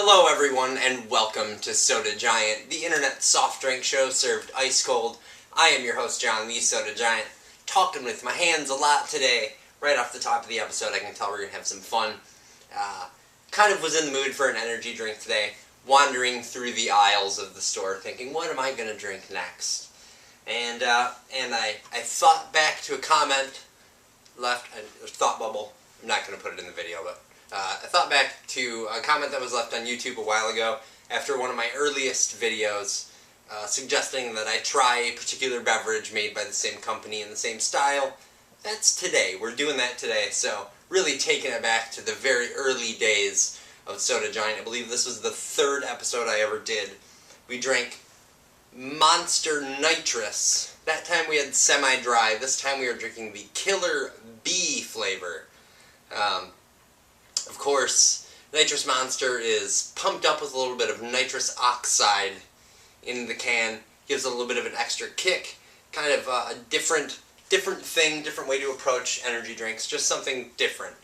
Hello everyone and welcome to Soda Giant, the internet soft drink show served ice cold. I am your host John, the Soda Giant, talking with my hands a lot today. Right off the top of the episode I can tell we're going to have some fun. Kind of was in the mood for an energy drink today, wandering through the aisles of the store thinking, what am I going to drink next? And I thought back to a comment left, a thought bubble. I'm not going to put it in the video, but I thought back to a comment that was left on YouTube a while ago after one of my earliest videos suggesting that I try a particular beverage made by the same company in the same style. That's today. We're doing that today, so really taking it back to the very early days of Soda Giant. I believe this was the third episode I ever did. We drank Monster Nitrous. That time we had semi-dry. This time we are drinking the Killer Bee flavor. Of course, Nitrous Monster is pumped up with a little bit of nitrous oxide in the can. Gives it a little bit of an extra kick. Kind of a different thing, different way to approach energy drinks. Just something different.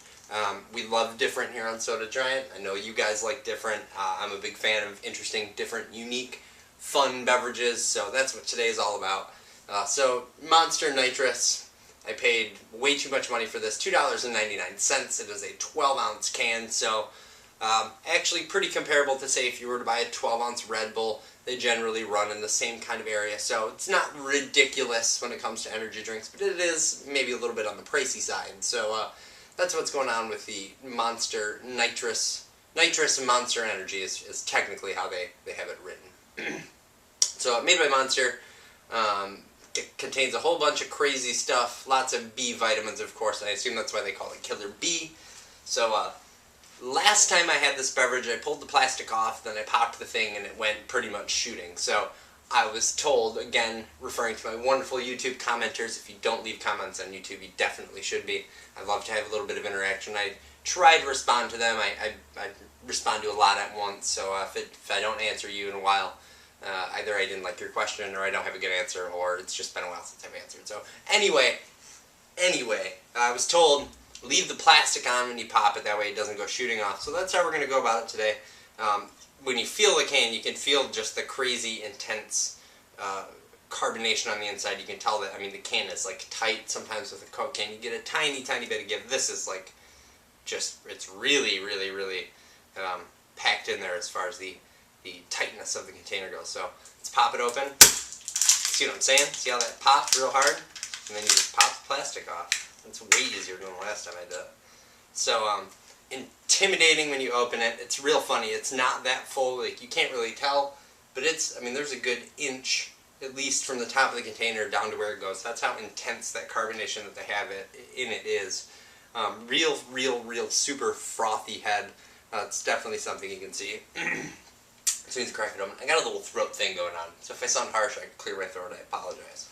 We love different here on Soda Giant. I know you guys like different. I'm a big fan of interesting, different, unique, fun beverages. So that's what today is all about. So Monster Nitrous. I paid way too much money for this, $2.99. It is a 12-ounce can, so actually pretty comparable to, say, if you were to buy a 12-ounce Red Bull. They generally run in the same kind of area, so it's not ridiculous when it comes to energy drinks, but it is maybe a little bit on the pricey side. So that's what's going on with the Monster Nitrous. Nitrous and Monster Energy is technically how they have it written. So made by Monster. It contains a whole bunch of crazy stuff, lots of B vitamins, of course, and I assume that's why they call it Killer Bee. So, last time I had this beverage, I pulled the plastic off, then I popped the thing, and it went pretty much shooting. So, I was told, again, referring to my wonderful YouTube commenters, if you don't leave comments on YouTube, you definitely should be. I'd love to have a little bit of interaction. I try to respond to them. I respond to a lot at once, so if I don't answer you in a while, either I didn't like your question, or I don't have a good answer, or it's just been a while since I've answered. So, anyway, I was told, leave the plastic on when you pop it, that way it doesn't go shooting off. So that's how we're going to go about it today. When you feel the can, you can feel just the crazy, intense carbonation on the inside. You can tell that, I mean, the can is like tight. Sometimes with a Coke can, you get a tiny, tiny bit of give. This is like, just, it's really, really, really packed in there as far as the tightness of the container goes. So let's pop it open. See what I'm saying? See how that popped real hard? And then you just pop the plastic off. It's way easier than the last time I did it. So intimidating when you open it. It's real funny. It's not that full. Like, you can't really tell. But it's, I mean, there's a good inch, at least from the top of the container down to where it goes. That's how intense that carbonation that they have in it is. Real super frothy head. It's definitely something you can see. As soon as I crack it open, I got a little throat thing going on, so if I sound harsh, I can clear my throat. I apologize.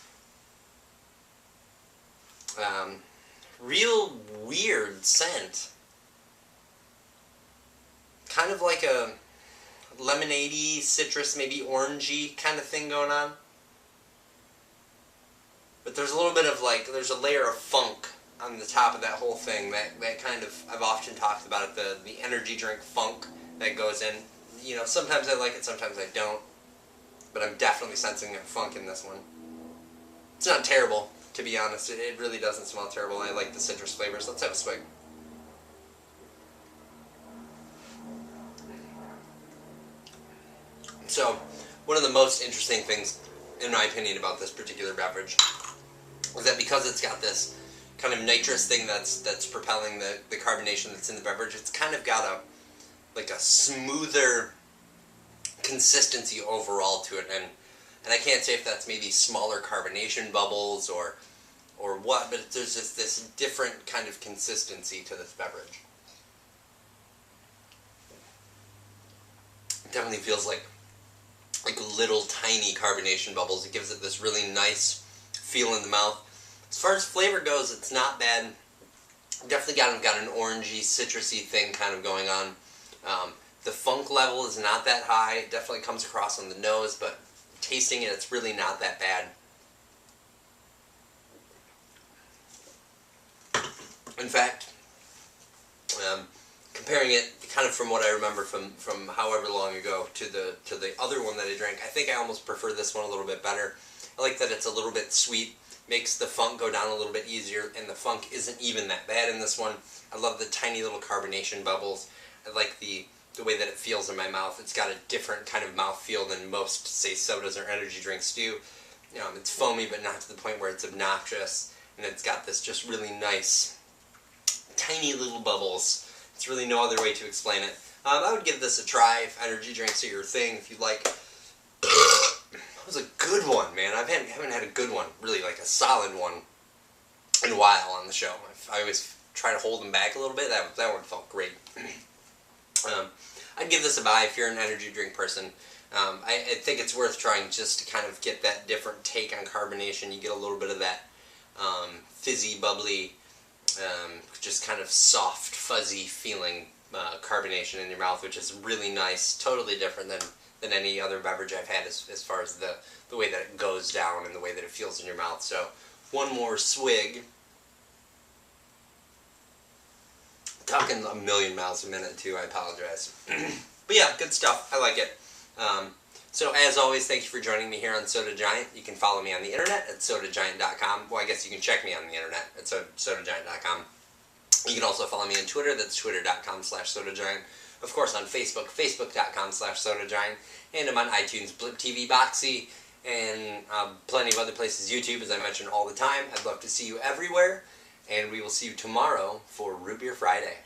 Real weird scent. Kind of like a lemonade-y, citrus, maybe orangey kind of thing going on. But there's a little bit of like, there's a layer of funk on the top of that whole thing. That kind of, I've often talked about it, the energy drink funk that goes in. You know, sometimes I like it, sometimes I don't. But I'm definitely sensing a funk in this one. It's not terrible, to be honest. It really doesn't smell terrible. I like the citrus flavors. Let's have a swig. So, one of the most interesting things, in my opinion, about this particular beverage is that because it's got this kind of nitrous thing that's propelling the carbonation that's in the beverage, it's kind of got a smoother consistency overall to it, and I can't say if that's maybe smaller carbonation bubbles or what, but there's just this different kind of consistency to this beverage. It definitely feels like little tiny carbonation bubbles. It gives it this really nice feel in the mouth. As far as flavor goes, it's not bad. Definitely got an orangey, citrusy thing kind of going on. The funk level is not that high. It definitely comes across on the nose, but tasting it, it's really not that bad. In fact, comparing it kind of from what I remember from however long ago to the other one that I drank. I think I almost prefer this one a little bit better. I like that it's a little bit sweet, makes the funk go down a little bit easier, and the funk isn't even that bad in this one. I love the tiny little carbonation bubbles. I like the way that it feels in my mouth. It's got a different kind of mouth feel than most, say, sodas or energy drinks do. It's foamy, but not to the point where it's obnoxious, and it's got this just really nice, tiny little bubbles. There's really no other way to explain it. I would give this a try if energy drinks are your thing, if you like. That was a good one, man. I haven't had a good one, really, like a solid one, in a while on the show. I always try to hold them back a little bit. That one felt great. I'd give this a buy if you're an energy drink person. I think it's worth trying just to kind of get that different take on carbonation. You get a little bit of that fizzy, bubbly, just kind of soft, fuzzy feeling carbonation in your mouth, which is really nice. Totally different than any other beverage I've had as far as the way that it goes down and the way that it feels in your mouth. So one more swig. Talking a million miles a minute too, I apologize. But yeah, good stuff. I like it. So as always, thank you for joining me here on Soda Giant. You can follow me on the internet at sodagiant.com. Well, I guess you can check me on the internet at sodagiant.com. You can also follow me on Twitter. That's twitter.com/sodagiant. Of course, on Facebook, facebook.com/sodagiant. And I'm on iTunes, Blip TV, Boxy, and plenty of other places. YouTube, as I mention all the time. I'd love to see you everywhere. And we will see you tomorrow for Root Beer Friday.